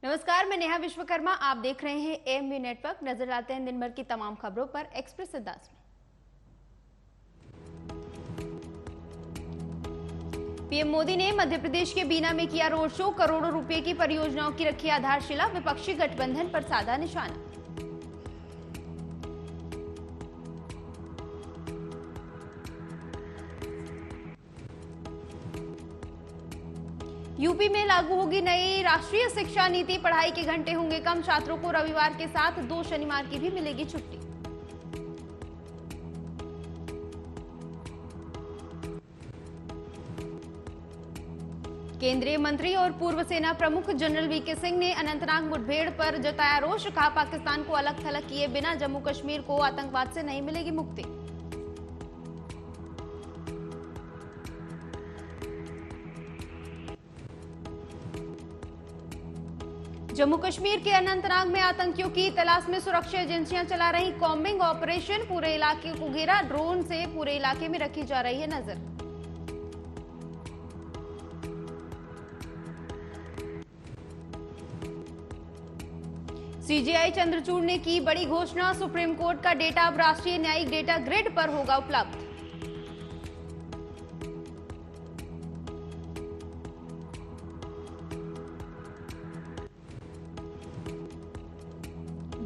नमस्कार, मैं नेहा विश्वकर्मा। आप देख रहे हैं एएमयू नेटवर्क। नजर डालते हैं दिन भर की तमाम खबरों पर एक्सप्रेस अंदाज में। पीएम मोदी ने मध्य प्रदेश के बीना में किया रोड शो। करोड़ों रुपए की परियोजनाओं की रखी आधारशिला। विपक्षी गठबंधन पर साधा निशाना। यूपी में लागू होगी नई राष्ट्रीय शिक्षा नीति। पढ़ाई के घंटे होंगे कम। छात्रों को रविवार के साथ 2 शनिवार की भी मिलेगी छुट्टी। केंद्रीय मंत्री और पूर्व सेना प्रमुख जनरल वीके सिंह ने अनंतनाग मुठभेड़ पर जताया रोष। कहा, पाकिस्तान को अलग थलग किए बिना जम्मू कश्मीर को आतंकवाद से नहीं मिलेगी मुक्ति। जम्मू कश्मीर के अनंतनाग में आतंकियों की तलाश में सुरक्षा एजेंसियां चला रही कॉम्बिंग ऑपरेशन। पूरे इलाके को घेरा। ड्रोन से पूरे इलाके में रखी जा रही है नजर। सीजेआई चंद्रचूड़ ने की बड़ी घोषणा। सुप्रीम कोर्ट का डेटा अब राष्ट्रीय न्यायिक डेटा ग्रिड पर होगा उपलब्ध।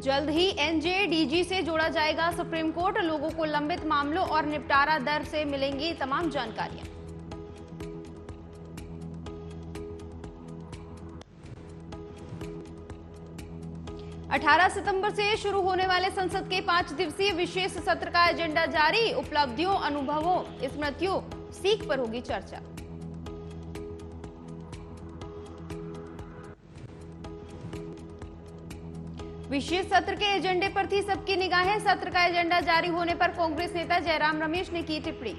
जल्द ही एनजेडीजी से जोड़ा जाएगा सुप्रीम कोर्ट। लोगों को लंबित मामलों और निपटारा दर से मिलेंगी तमाम जानकारियां। अठारह सितंबर से शुरू होने वाले संसद के 5 दिवसीय विशेष सत्र का एजेंडा जारी। उपलब्धियों, अनुभवों, स्मृतियों, सीख पर होगी चर्चा। विशेष सत्र के एजेंडे पर थी सबकी निगाहें। सत्र का एजेंडा जारी होने पर कांग्रेस नेता जयराम रमेश ने की टिप्पणी।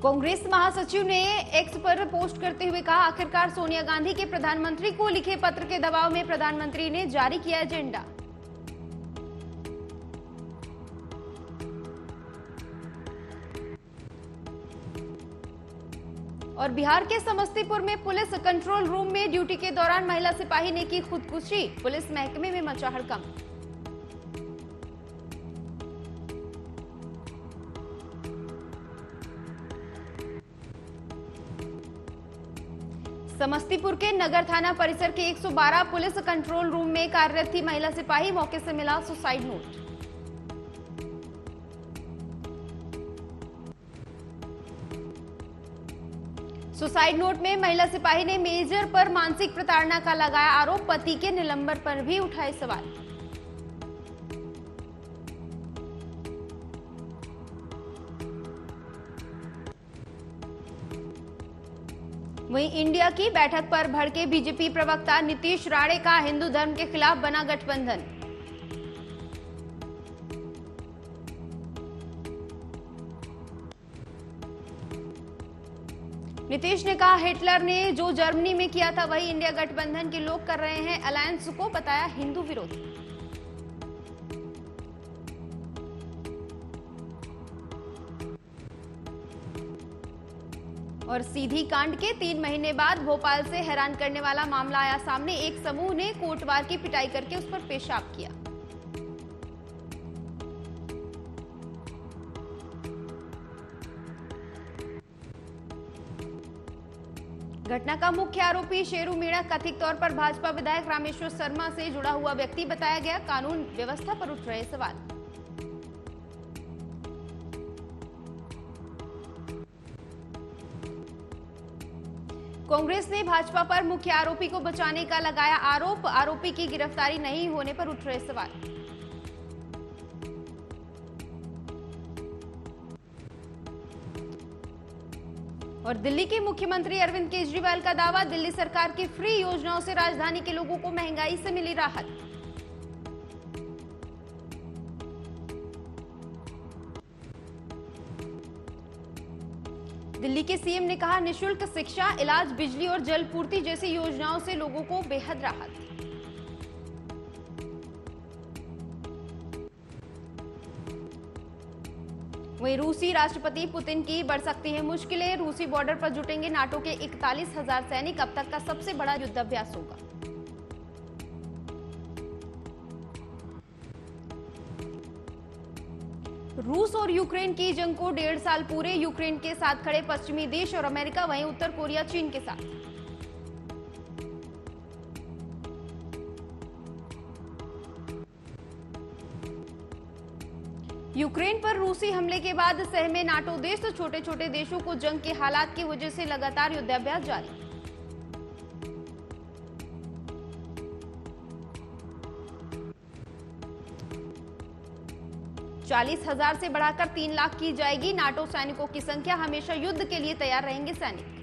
कांग्रेस महासचिव ने एक्स पर पोस्ट करते हुए कहा, आखिरकार सोनिया गांधी के प्रधानमंत्री को लिखे पत्र के दबाव में प्रधानमंत्री ने जारी किया एजेंडा। और बिहार के समस्तीपुर में पुलिस कंट्रोल रूम में ड्यूटी के दौरान महिला सिपाही ने की खुदकुशी। पुलिस महकमे में मचा हड़कंप। समस्तीपुर के नगर थाना परिसर के 112 पुलिस कंट्रोल रूम में कार्यरत थी महिला सिपाही। मौके से मिला सुसाइड नोट। सुसाइड नोट में महिला सिपाही ने मेजर पर मानसिक प्रताड़ना का लगाया आरोप। पति के निलंबन पर भी उठाए सवाल। वहीं इंडिया की बैठक पर भड़के बीजेपी प्रवक्ता नीतीश राणे का हिंदू धर्म के खिलाफ बना गठबंधन। नीतीश ने कहा, हिटलर ने जो जर्मनी में किया था वही इंडिया गठबंधन के लोग कर रहे हैं। अलायंस को बताया हिंदू विरोधी। और सीधी कांड के 3 महीने बाद भोपाल से हैरान करने वाला मामला आया सामने। एक समूह ने कोटवार की पिटाई करके उस पर पेशाब किया। घटना का मुख्य आरोपी शेरू मीणा कथित तौर पर भाजपा विधायक रामेश्वर शर्मा से जुड़ा हुआ व्यक्ति बताया गया। कानून व्यवस्था पर उठ रहे सवाल। कांग्रेस ने भाजपा पर मुख्य आरोपी को बचाने का लगाया आरोप। आरोपी की गिरफ्तारी नहीं होने पर उठ रहे सवाल। और दिल्ली के मुख्यमंत्री अरविंद केजरीवाल का दावा, दिल्ली सरकार की फ्री योजनाओं से राजधानी के लोगों को महंगाई से मिली राहत। दिल्ली के सीएम ने कहा, निशुल्क शिक्षा, इलाज, बिजली और जल पूर्ति जैसी योजनाओं से लोगों को बेहद राहत। वहीं रूसी राष्ट्रपति पुतिन की बढ़ सकती है मुश्किलें। रूसी बॉर्डर पर जुटेंगे नाटो के 41,000 सैनिक। अब तक का सबसे बड़ा युद्धाभ्यास होगा। रूस और यूक्रेन की जंग को 1.5 साल पूरे। यूक्रेन के साथ खड़े पश्चिमी देश और अमेरिका, वहीं उत्तर कोरिया चीन के साथ। यूक्रेन पर रूसी हमले के बाद सहमे नाटो देश। तो छोटे छोटे देशों को जंग के हालात की वजह से लगातार युद्धाभ्यास जारी। चालीस 40,000 से बढ़ाकर 3 लाख की जाएगी नाटो सैनिकों की संख्या। हमेशा युद्ध के लिए तैयार रहेंगे सैनिक।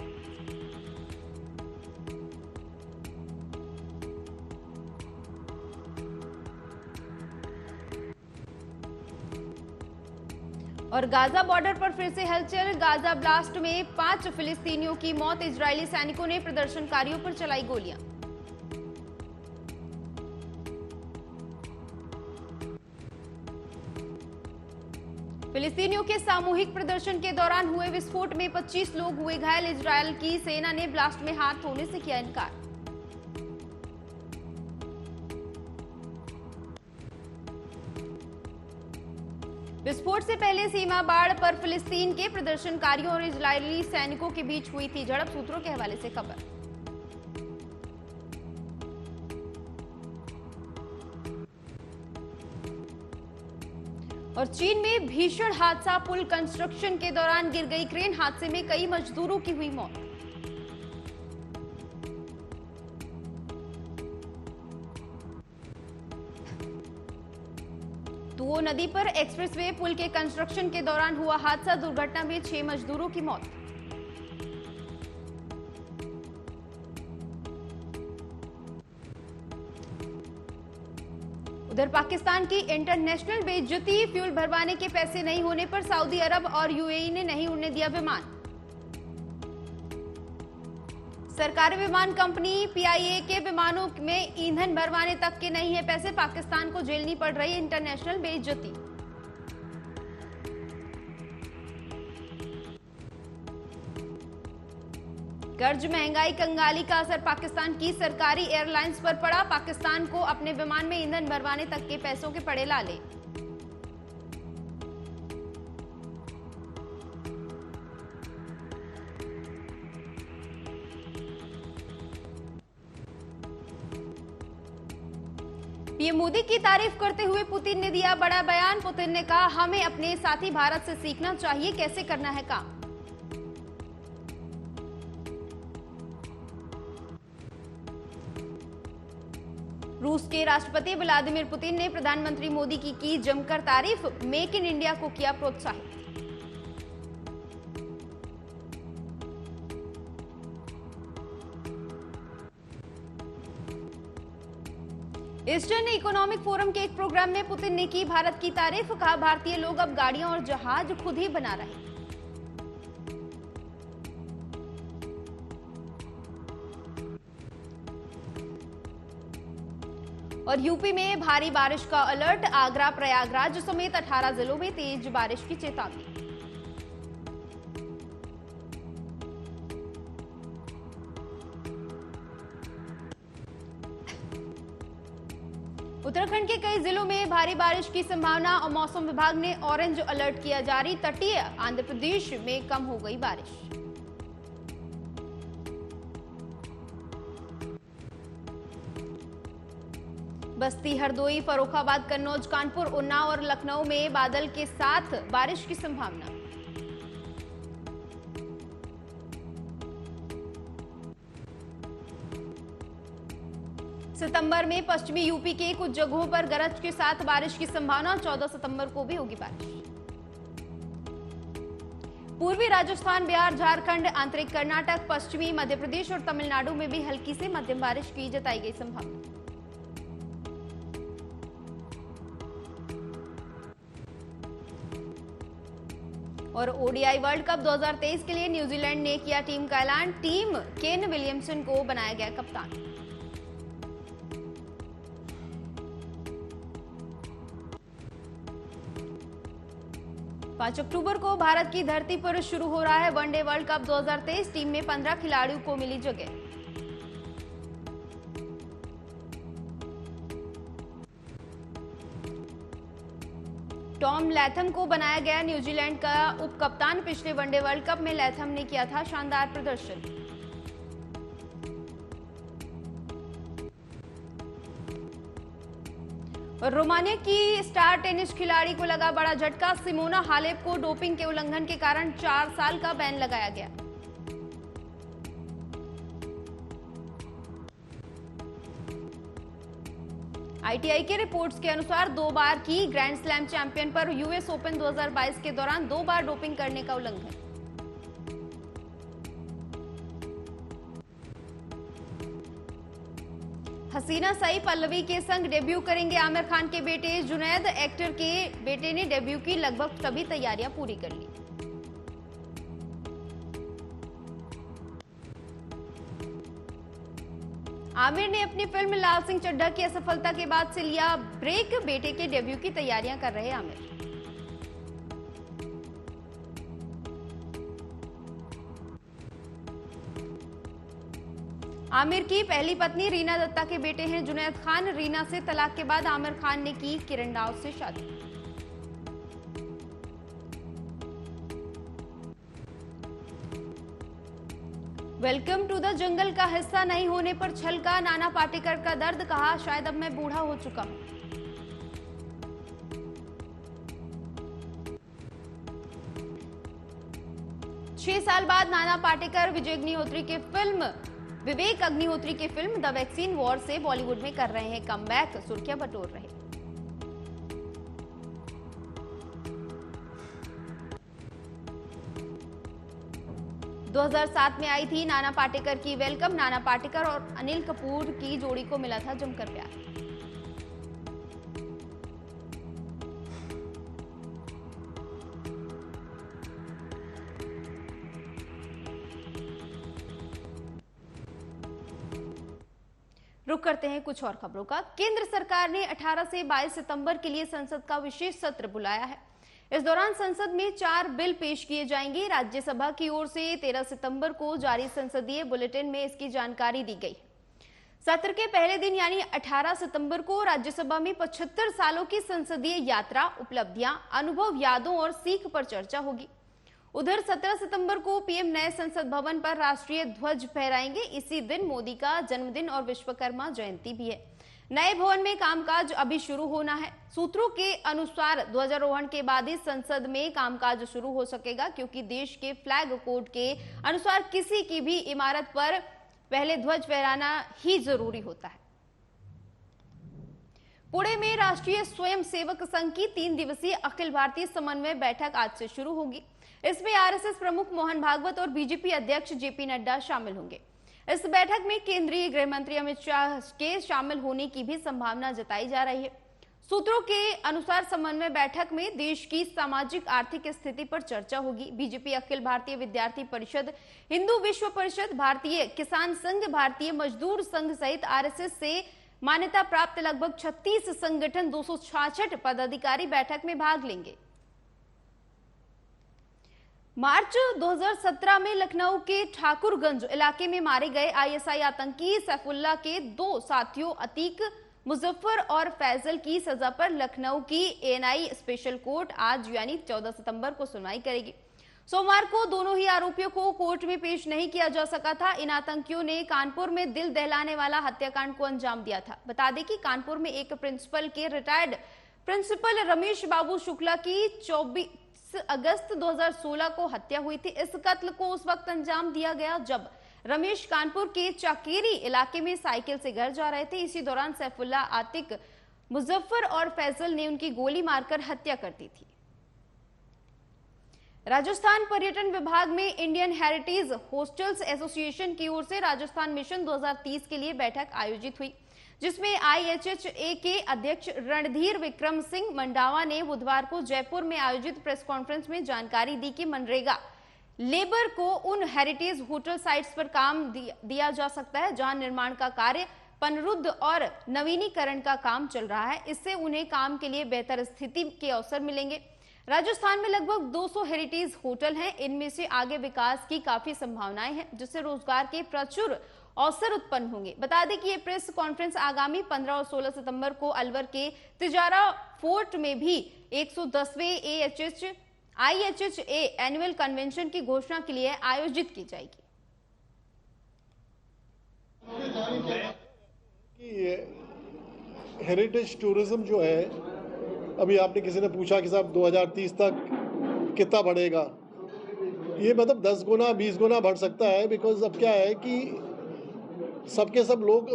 और गाजा बॉर्डर पर फिर से हलचल। गाजा ब्लास्ट में 5 फिलिस्तीनियों की मौत। इजरायली सैनिकों ने प्रदर्शनकारियों पर चलाई गोलियां। फिलिस्तीनियों के सामूहिक प्रदर्शन के दौरान हुए विस्फोट में 25 लोग हुए घायल। इजरायल की सेना ने ब्लास्ट में हाथ धोने से किया इनकार। विस्फोट से पहले सीमा बाड़ पर फिलिस्तीन के प्रदर्शनकारियों और इजरायली सैनिकों के बीच हुई थी झड़प। सूत्रों के हवाले से खबर। और चीन में भीषण हादसा। पुल कंस्ट्रक्शन के दौरान गिर गई क्रेन। हादसे में कई मजदूरों की हुई मौत। तुओ नदी पर एक्सप्रेसवे पुल के कंस्ट्रक्शन के दौरान हुआ हादसा। दुर्घटना में 6 मजदूरों की मौत। उधर पाकिस्तान की इंटरनेशनल बेइज्जती। फ्यूल भरवाने के पैसे नहीं होने पर सऊदी अरब और यूएई ने नहीं उड़ने दिया विमान। सरकारी विमान कंपनी पीआईए के विमानों में ईंधन भरवाने तक के नहीं है पैसे। पाकिस्तान को झेलनी पड़ रही है इंटरनेशनल बेइज्जती। कर्ज, महंगाई, कंगाली का असर पाकिस्तान की सरकारी एयरलाइंस पर पड़ा। पाकिस्तान को अपने विमान में ईंधन भरवाने तक के पैसों के पड़े लाले। पीएम मोदी की तारीफ करते हुए पुतिन ने दिया बड़ा बयान। पुतिन ने कहा, हमें अपने साथी भारत से सीखना चाहिए कैसे करना है काम। रूस के राष्ट्रपति व्लादिमीर पुतिन ने प्रधानमंत्री मोदी की जमकर तारीफ। मेक इन इंडिया को किया प्रोत्साहित। ईस्टर्न इकोनॉमिक फोरम के एक प्रोग्राम में पुतिन ने की भारत की तारीफ। कहा, भारतीय लोग अब गाड़ियां और जहाज खुद ही बना रहे हैं। और यूपी में भारी बारिश का अलर्ट। आगरा, प्रयागराज समेत 18 जिलों में तेज बारिश की चेतावनी। उत्तराखंड के कई जिलों में भारी बारिश की संभावना और मौसम विभाग ने ऑरेंज अलर्ट किया जारी। तटीय आंध्र प्रदेश में कम हो गई बारिश। बस्ती, हरदोई, फर्रुखाबाद, कन्नौज, कानपुर, उन्नाव और लखनऊ में बादल के साथ बारिश की संभावना। सितंबर में पश्चिमी यूपी के कुछ जगहों पर गरज के साथ बारिश की संभावना। 14 सितंबर को भी होगी बारिश। पूर्वी राजस्थान, बिहार, झारखंड, आंतरिक कर्नाटक, पश्चिमी मध्य प्रदेश और तमिलनाडु में भी हल्की से मध्यम बारिश की जताई गई संभावना। और ओडीआई वर्ल्ड कप 2023 के लिए न्यूजीलैंड ने किया टीम का ऐलान। टीम केन विलियमसन को बनाया गया कप्तान। 5 अक्टूबर को भारत की धरती पर शुरू हो रहा है वनडे वर्ल्ड कप 2023। टीम में 15 खिलाड़ियों को मिली जगह। टॉम लैथम को बनाया गया न्यूजीलैंड का उप कप्तान। पिछले वनडे वर्ल्ड कप में लैथम ने किया था शानदार प्रदर्शन। रोमानिया की स्टार टेनिस खिलाड़ी को लगा बड़ा झटका। सिमोना हालेप को डोपिंग के उल्लंघन के कारण 4 साल का बैन लगाया गया। आईटीआई के रिपोर्ट्स के अनुसार 2 बार की ग्रैंड स्लैम चैंपियन पर यूएस ओपन 2022 के दौरान 2 बार डोपिंग करने का उल्लंघन। हसीना सईद पल्लवी के संग डेब्यू करेंगे आमिर खान के बेटे जुनैद। एक्टर के बेटे ने डेब्यू की लगभग सभी तैयारियां पूरी कर ली। आमिर ने अपनी फिल्म लाल सिंह चड्ढा की असफलता के बाद से लिया ब्रेक। बेटे के डेब्यू की तैयारियां कर रहे आमिर। आमिर की पहली पत्नी रीना दत्ता के बेटे हैं जुनैद खान। रीना से तलाक के बाद आमिर खान ने की किरण राव से शादी। वेलकम टू द जंगल का हिस्सा नहीं होने पर छलका नाना पाटेकर का दर्द। कहा, शायद अब मैं बूढ़ा हो चुका हूं। छह साल बाद नाना पाटेकर विवेक अग्निहोत्री की फिल्म द वैक्सीन वॉर से बॉलीवुड में कर रहे हैं कमबैक। सुर्खियां बटोर रहे। – 2007 में आई थी नाना पाटेकर की वेलकम। नाना पाटेकर और अनिल कपूर की जोड़ी को मिला था जमकर प्यार। रुक करते हैं कुछ और खबरों का। केंद्र सरकार ने 18 से 22 सितंबर के लिए संसद का विशेष सत्र बुलाया है। इस दौरान संसद में 4 बिल पेश किए जाएंगे। राज्यसभा की ओर से 13 सितंबर को जारी संसदीय बुलेटिन में इसकी जानकारी दी गई। सत्र के पहले दिन यानी 18 सितंबर को राज्यसभा में 75 सालों की संसदीय यात्रा, उपलब्धियां, अनुभव, यादों और सीख पर चर्चा होगी। उधर 17 सितंबर को पीएम नए संसद भवन पर राष्ट्रीय ध्वज फहराएंगे। इसी दिन मोदी का जन्मदिन और विश्वकर्मा जयंती भी है। नए भवन में कामकाज अभी शुरू होना है। सूत्रों के अनुसार ध्वजारोहण के बाद ही संसद में कामकाज शुरू हो सकेगा, क्योंकि देश के फ्लैग कोड के अनुसार किसी की भी इमारत पर पहले ध्वज फहराना ही जरूरी होता है। पुणे में राष्ट्रीय स्वयं सेवक संघ की 3 दिवसीय अखिल भारतीय समन्वय बैठक आज से शुरू होगी। इसमें आरएसएस प्रमुख मोहन भागवत और बीजेपी अध्यक्ष जेपी नड्डा शामिल होंगे। इस बैठक में केंद्रीय गृह मंत्री अमित शाह के शामिल होने की भी संभावना जताई जा रही है। सूत्रों के अनुसार समन्वय बैठक में देश की सामाजिक आर्थिक स्थिति पर चर्चा होगी। बीजेपी, अखिल भारतीय विद्यार्थी परिषद, हिंदू विश्व परिषद, भारतीय किसान संघ, भारतीय मजदूर संघ सहित आरएसएस से मान्यता प्राप्त लगभग 36 संगठन, 266 पदाधिकारी बैठक में भाग लेंगे। मार्च 2017 में लखनऊ के ठाकुरगंज इलाके में मारे गए आईएसआई आतंकी सैफुल्लाह के 2 साथियों अतीक, मुजफ्फर और फैजल की सजा पर लखनऊ की एएनआई स्पेशल कोर्ट आज यानी 14 सितंबर को सुनवाई करेगी। सोमवार को दोनों ही आरोपियों को कोर्ट में पेश नहीं किया जा सका था। इन आतंकियों ने कानपुर में दिल दहलाने वाला हत्याकांड को अंजाम दिया था। बता दें कि कानपुर में एक प्रिंसिपल के रिटायर्ड प्रिंसिपल रमेश बाबू शुक्ला की 24 अगस्त 2016 को हत्या हुई थी। इस कत्ल को उस वक्त अंजाम दिया गया जब रमेश कानपुर के चाकेरी इलाके में साइकिल से घर जा रहे थे। इसी दौरान सैफुल्लाह, आतिक, मुजफ्फर और फैजल ने उनकी गोली मारकर हत्या कर दी थी। राजस्थान पर्यटन विभाग में इंडियन हेरिटेज हॉस्टल्स एसोसिएशन की ओर से राजस्थान मिशन 2030 के लिए बैठक आयोजित हुई, जिसमें आईएचएचए के अध्यक्ष रणधीर विक्रम सिंह मंडावा ने बुधवार को जयपुर में आयोजित प्रेस कॉन्फ्रेंस में जानकारी दी कि मनरेगा लेबर को उन हेरिटेज होटल साइट्स पर काम दिया जा सकता है जहां निर्माण का कार्य, पुनरुद्ध और नवीनीकरण का काम चल रहा है। इससे उन्हें काम के लिए बेहतर स्थिति के अवसर मिलेंगे। राजस्थान में लगभग 200 हेरिटेज होटल हैं। इनमें से आगे विकास की काफी संभावनाएं हैं, जिससे रोजगार के प्रचुर अवसर उत्पन्न होंगे। बता दें कि ये प्रेस कॉन्फ्रेंस आगामी 15 और 16 सितंबर को अलवर के तिजारा फोर्ट में भी 110वें IHHA एनुअल कन्वेंशन की घोषणा के लिए आयोजित की जाएगी। हेरिटेज टूरिज्म जो है, अभी आपने किसी ने पूछा कि साहब 2030 तक कितना बढ़ेगा, ये मतलब 10 गुना 20 गुना बढ़ सकता है। बिकॉज अब क्या है कि सबके सब लोग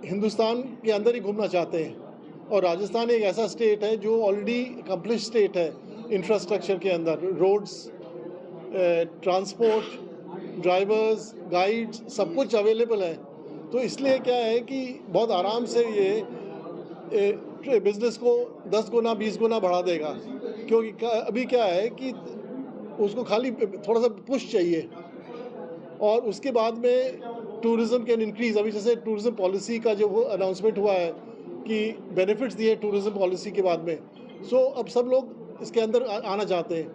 हिंदुस्तान के अंदर ही घूमना चाहते हैं और राजस्थान एक ऐसा स्टेट है जो ऑलरेडी अकम्प्लिश स्टेट है इंफ्रास्ट्रक्चर के अंदर। रोड्स, ट्रांसपोर्ट, ड्राइवर्स, गाइड्स, सब कुछ अवेलेबल है। तो इसलिए क्या है कि बहुत आराम से ये बिजनेस को 10 गुना 20 गुना बढ़ा देगा। क्योंकि अभी क्या है कि उसको खाली थोड़ा सा पुश चाहिए और उसके बाद में टूरिज्म कैन इंक्रीज। अभी जैसे टूरिज्म पॉलिसी का जो वो अनाउंसमेंट हुआ है कि बेनिफिट्स दिए टूरिज्म पॉलिसी के बाद में, सो अब सब लोग इसके अंदर आना चाहते हैं।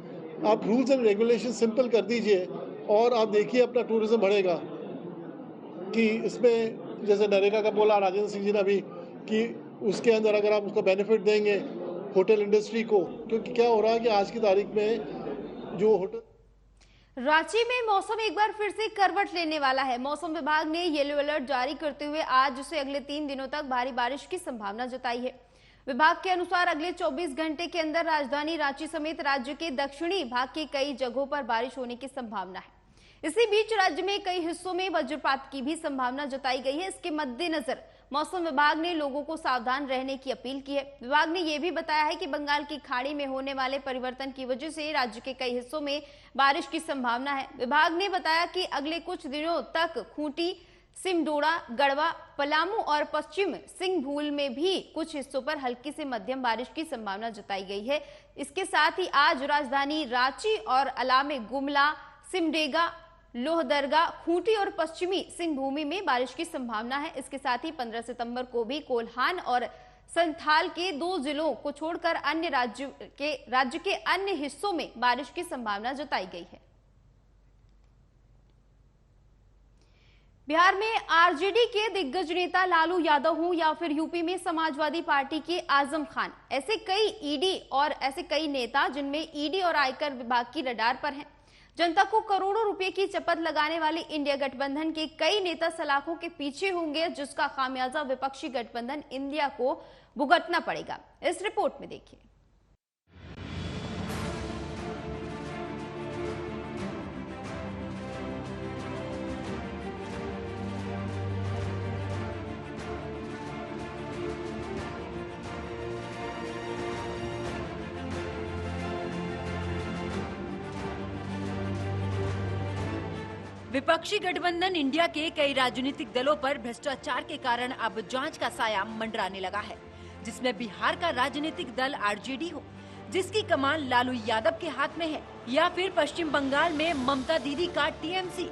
आप रूल्स एंड रेगुलेशन सिंपल कर दीजिए और आप देखिए अपना टूरिज्म बढ़ेगा। कि इसमें जैसे नरेगा का बोला राजेंद्र सिंह जी ने अभी कि उसके अंदर अगर आप उसको बेनिफिट देंगे होटल इंडस्ट्री को, क्योंकि क्या हो रहा है कि आज की तारीख में जो होटल। रांची में मौसम एक बार फिर से करवट लेने वाला है। मौसम विभाग ने येलो अलर्ट जारी करते हुए आज से अगले 3 दिनों तक भारी बारिश की संभावना जताई है। विभाग के अनुसार अगले 24 घंटे के अंदर राजधानी रांची समेत राज्य के दक्षिणी भाग के कई जगहों पर बारिश होने की संभावना है। इसी बीच राज्य में कई हिस्सों में वज्रपात की भी संभावना जताई गई है। इसके मद्देनजर मौसम विभाग ने लोगों को सावधान रहने की अपील की है। विभाग ने यह भी बताया है कि बंगाल की खाड़ी में होने वाले परिवर्तन की वजह से राज्य के कई हिस्सों में बारिश की संभावना है। विभाग ने बताया कि अगले कुछ दिनों तक खूंटी, सिमडोड़ा, गढ़वा, पलामू और पश्चिम सिंहभूम में भी कुछ हिस्सों पर हल्की से मध्यम बारिश की संभावना जताई गई है। इसके साथ ही आज राजधानी रांची और अला में गुमला, सिमडेगा, लोहदरगा, खूंटी और पश्चिमी सिंहभूमि में बारिश की संभावना है। इसके साथ ही 15 सितंबर को भी कोल्हान और संथाल के 2 जिलों को छोड़कर अन्य राज्य के अन्य हिस्सों में बारिश की संभावना जताई गई है। बिहार में आरजेडी के दिग्गज नेता लालू यादव हों या फिर यूपी में समाजवादी पार्टी के आजम खान, ऐसे कई ईडी और ऐसे कई नेता जिनमें ईडी और आयकर विभाग की रडार पर हैं। जनता को करोड़ों रुपए की चपत लगाने वाले इंडिया गठबंधन के कई नेता सलाखों के पीछे होंगे, जिसका खामियाजा विपक्षी गठबंधन इंडिया को भुगतना पड़ेगा। इस रिपोर्ट में देखिए। विपक्षी गठबंधन इंडिया के कई राजनीतिक दलों पर भ्रष्टाचार के कारण अब जांच का साया मंडराने लगा है, जिसमें बिहार का राजनीतिक दल आरजेडी हो, जिसकी कमान लालू यादव के हाथ में है, या फिर पश्चिम बंगाल में ममता दीदी का टीएमसी,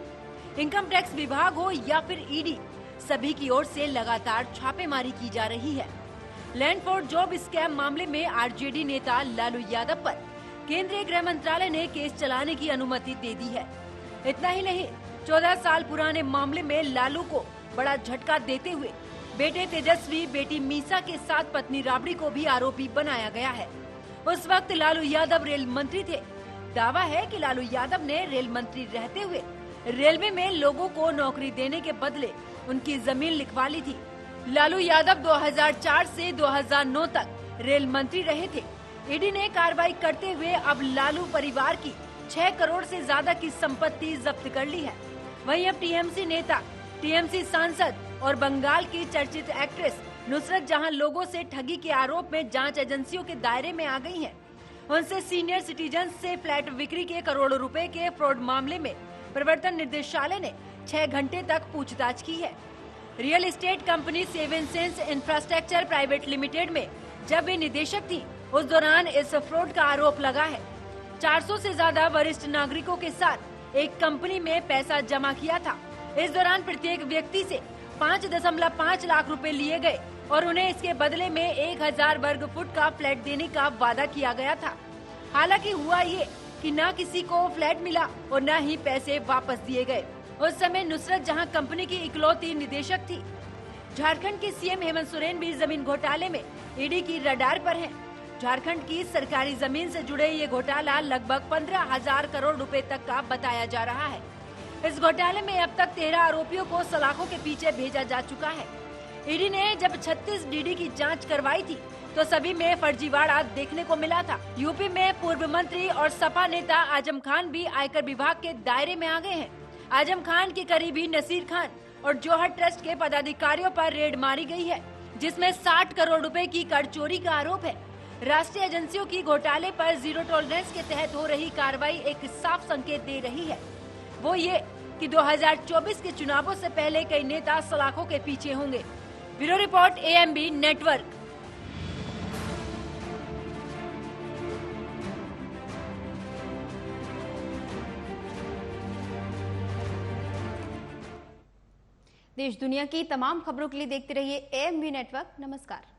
इनकम टैक्स विभाग हो या फिर ईडी, सभी की ओर से लगातार छापेमारी की जा रही है। लैंड फॉर जॉब स्कैम मामले में आरजेडी नेता लालू यादव पर केंद्रीय गृह मंत्रालय ने केस चलाने की अनुमति दे दी है। इतना ही नहीं, 14 साल पुराने मामले में लालू को बड़ा झटका देते हुए बेटे तेजस्वी, बेटी मीसा के साथ पत्नी राबड़ी को भी आरोपी बनाया गया है। उस वक्त लालू यादव रेल मंत्री थे। दावा है कि लालू यादव ने रेल मंत्री रहते हुए रेलवे में लोगों को नौकरी देने के बदले उनकी जमीन लिखवा ली थी। लालू यादव 2004 से 2009 तक रेल मंत्री रहे थे। ईडी ने कार्रवाई करते हुए अब लालू परिवार की 6 करोड़ से ज्यादा की संपत्ति जब्त कर ली है। वहीं अब टीएमसी नेता, टीएमसी सांसद और बंगाल की चर्चित एक्ट्रेस नुसरत जहां लोगों से ठगी के आरोप में जांच एजेंसियों के दायरे में आ गई हैं, उनसे सीनियर सिटीजन से फ्लैट बिक्री के करोड़ों रुपए के फ्रॉड मामले में प्रवर्तन निदेशालय ने 6 घंटे तक पूछताछ की है। Real estate company seven sense infrastructure private limited में जब वे निदेशक थी, उस दौरान इस फ्रॉड का आरोप लगा है। 400 से ज्यादा वरिष्ठ नागरिकों के साथ एक कंपनी में पैसा जमा किया था। इस दौरान प्रत्येक व्यक्ति से 5.5 लाख रुपए लिए गए और उन्हें इसके बदले में 1000 वर्ग फुट का फ्लैट देने का वादा किया गया था। हालांकि हुआ ये कि ना किसी को फ्लैट मिला और न ही पैसे वापस दिए गए। उस समय नुसरत जहां कंपनी की इकलौती निदेशक थी। झारखंड के सीएम हेमंत सोरेन भी जमीन घोटाले में ईडी की रडार पर हैं। झारखंड की सरकारी जमीन से जुड़े ये घोटाला लगभग 15,000 करोड़ रुपए तक का बताया जा रहा है। इस घोटाले में अब तक 13 आरोपियों को सलाखों के पीछे भेजा जा चुका है। ईडी ने जब 36 डीडी की जांच करवाई थी तो सभी में फर्जीवाड़ा देखने को मिला था। यूपी में पूर्व मंत्री और सपा नेता आजम खान भी आयकर विभाग के दायरे में आ गए हैं। आजम खान के करीबी नसीर खान और जौहर ट्रस्ट के पदाधिकारियों पर रेड मारी गई है, जिसमें 60 करोड़ रुपए की कर चोरी का आरोप है। राष्ट्रीय एजेंसियों की घोटाले पर जीरो टॉलरेंस के तहत हो रही कार्रवाई एक साफ संकेत दे रही है। वो ये कि 2024 के चुनावों से पहले कई नेता सलाखों के पीछे होंगे। Bureau report, AMB network. देश दुनिया की तमाम खबरों के लिए देखते रहिए एएमबी नेटवर्क। नमस्कार।